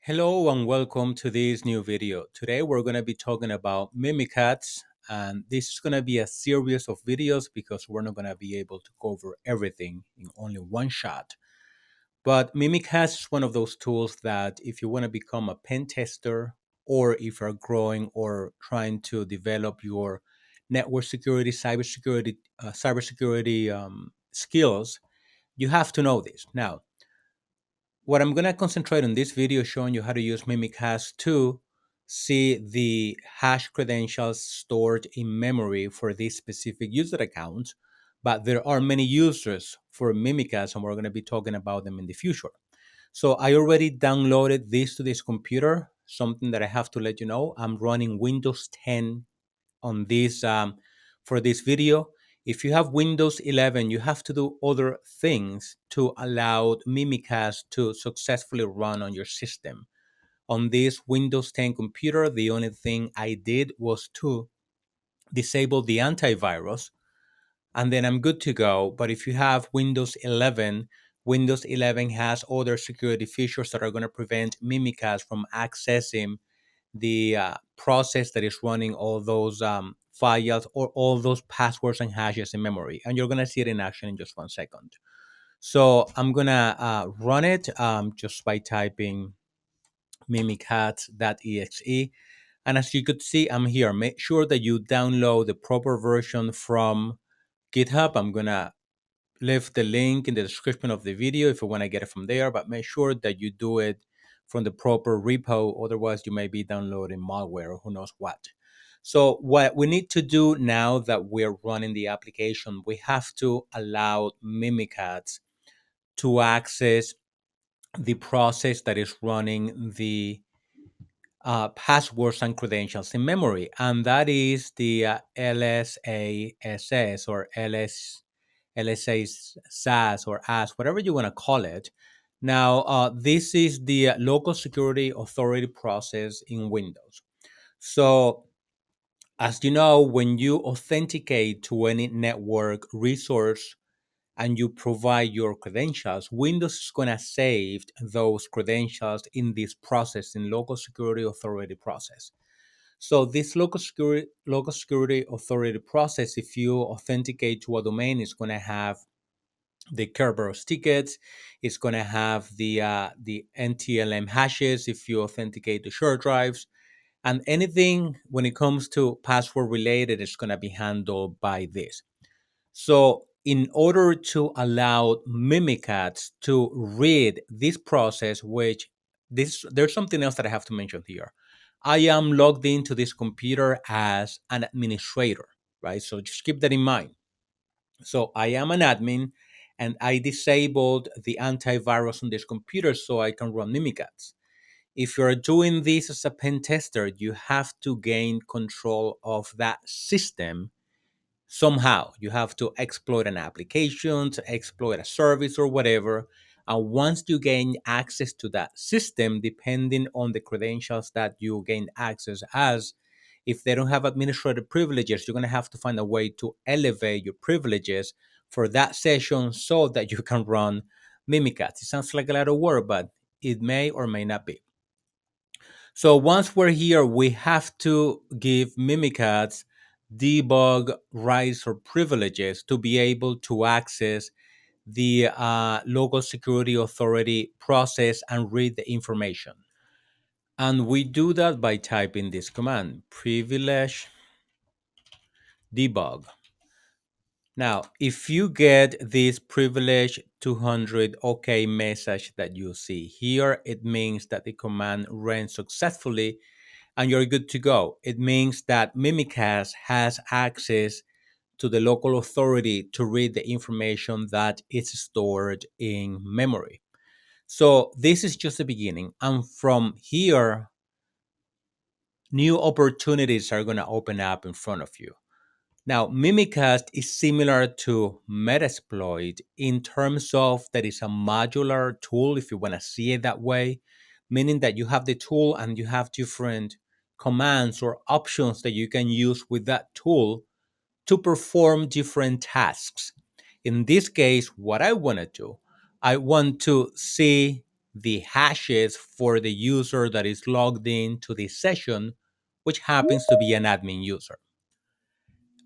Hello and welcome to this new video. Today we're going to be talking about Mimikatz, and this is going to be a series of videos because we're not going to be able to cover everything in only one shot. But Mimikatz is one of those tools that if you want to become a pen tester or if you're growing or trying to develop your network security, cybersecurity skills, you have to know this. Now, what I'm going to concentrate on this video is showing you how to use Mimikatz to see the hash credentials stored in memory for this specific user account. But there are many users for Mimikatz, and we're going to be talking about them in the future. So I already downloaded this to this computer. Something that I have to let you know, I'm running Windows 10 on this for this video. If you have Windows 11, you have to do other things to allow Mimikatz to successfully run on your system. On this Windows 10 computer, the only thing I did was to disable the antivirus, and then I'm good to go. But if you have Windows 11, Windows 11 has other security features that are going to prevent Mimikatz from accessing the process that is running all those files or all those passwords and hashes in memory. And you're going to see it in action in just 1 second. So I'm going to run it just by typing mimikatz.exe. And as you could see, I'm here. Make sure that you download the proper version from GitHub. I'm going to leave the link in the description of the video if you want to get it from there, but make sure that you do it from the proper repo. Otherwise, you may be downloading malware or who knows what. So what we need to do now that we're running the application, we have to allow Mimikatz to access the process that is running the passwords and credentials in memory, and that is the LSASS or LSASS or AS, whatever you want to call it. Now, this is the local security authority process in Windows. So, as you know, when you authenticate to any network resource and you provide your credentials, Windows is going to save those credentials in this process, in local security authority process. So this local security authority process, if you authenticate to a domain, is going to have the Kerberos tickets. It's going to have the NTLM hashes if you authenticate to share drives, and anything when it comes to password related is going to be handled by this. So in order to allow Mimikatz to read this process, which there's something else that I have to mention here. I am logged into this computer as an administrator, right? So just keep that in mind. So I am an admin and I disabled the antivirus on this computer so I can run Mimikatz. If you're doing this as a pen tester, you have to gain control of that system somehow. You have to exploit an application, to exploit a service or whatever. And once you gain access to that system, depending on the credentials that you gain access as, if they don't have administrative privileges, you're going to have to find a way to elevate your privileges for that session so that you can run Mimikatz. It sounds like a lot of work, but it may or may not be. So once we're here, we have to give Mimikatz debug rights or privileges to be able to access the local security authority process and read the information. And we do that by typing this command, privilege debug. Now, if you get this privilege 200 OK message that you see here, it means that the command ran successfully and you're good to go. It means that Mimikatz has access to the local authority to read the information that is stored in memory. So this is just the beginning. And from here, new opportunities are going to open up in front of you. Now, Mimikatz is similar to Metasploit in terms of that it's a modular tool, if you want to see it that way, meaning that you have the tool and you have different commands or options that you can use with that tool to perform different tasks. In this case, what I want to do, I want to see the hashes for the user that is logged in to this session, which happens to be an admin user.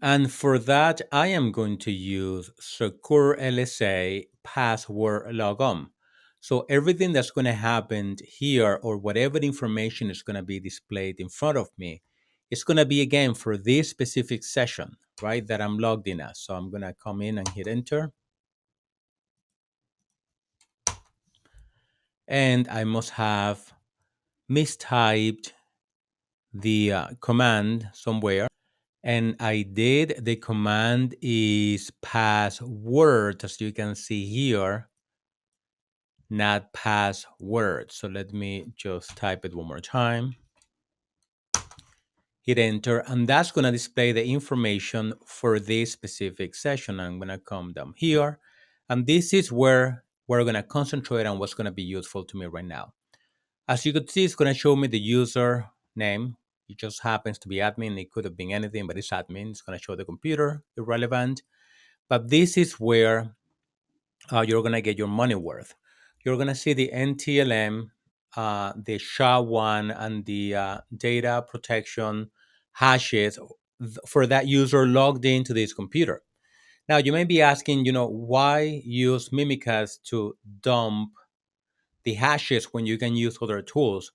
And for that, I am going to use sekurlsa password logon. So everything that's going to happen here, or whatever information is going to be displayed in front of me, it's going to be again for this specific session, right, that I'm logged in as. So I'm going to come in and hit enter. And I must have mistyped the command somewhere. And I did. The command is password, as you can see here, not password. So let me just type it one more time. Hit enter, and that's going to display the information for this specific session. I'm going to come down here, and this is where we're going to concentrate on what's going to be useful to me right now. As you can see, it's going to show me the user name. It just happens to be admin. It could have been anything, but it's admin. It's going to show the computer, irrelevant. But this is where you're going to get your money worth. You're going to see the NTLM, the SHA-1, and the data protection hashes for that user logged into this computer. Now, you may be asking, why use Mimikatz to dump the hashes when you can use other tools?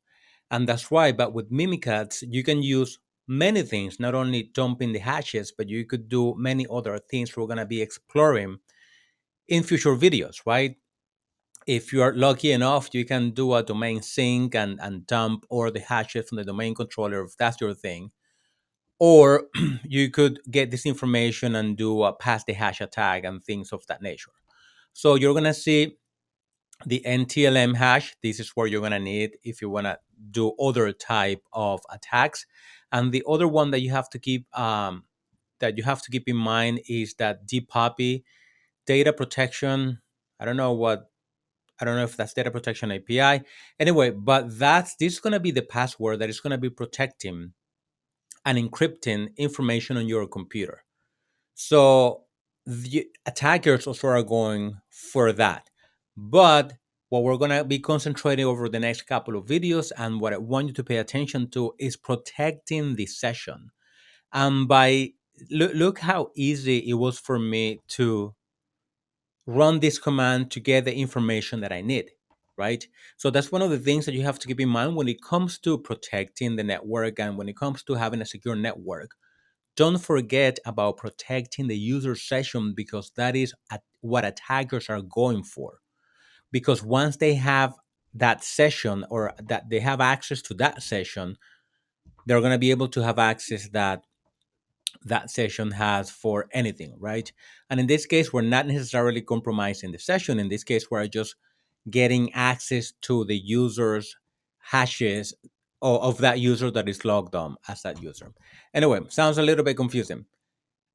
And that's right, but with Mimikatz, you can use many things, not only dumping the hashes, but you could do many other things we're going to be exploring in future videos, right? If you are lucky enough, you can do a domain sync and dump all the hashes from the domain controller if that's your thing. Or you could get this information and do a pass the hash attack and things of that nature. So you're going to see the NTLM hash. This is where you're going to need if you want to do other type of attacks. And the other one that you have to keep in mind is that DPAPI, data protection. I don't know if that's data protection API. Anyway, but this is going to be the password that is going to be protecting and encrypting information on your computer. So the attackers also are going for that. But what we're going to be concentrating over the next couple of videos, and what I want you to pay attention to, is protecting the session. And by look how easy it was for me to run this command to get the information that I need, right? So that's one of the things that you have to keep in mind when it comes to protecting the network and when it comes to having a secure network. Don't forget about protecting the user session, because that is what attackers are going for. Because once they have that session, or that they have access to that session, they're going to be able to have access that session has for anything, right? And in this case, we're not necessarily compromising the session. In this case, we're just getting access to the user's hashes of that user that is logged on as that user. Anyway, sounds a little bit confusing.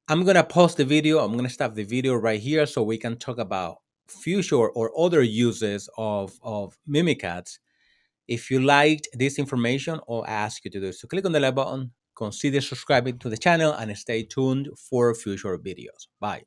I'm going to pause the video. I'm going to stop the video right here so we can talk about future or other uses of Mimikatz. If you liked this information, I'll ask you to do so. Click on the like button, consider subscribing to the channel, and stay tuned for future videos. Bye.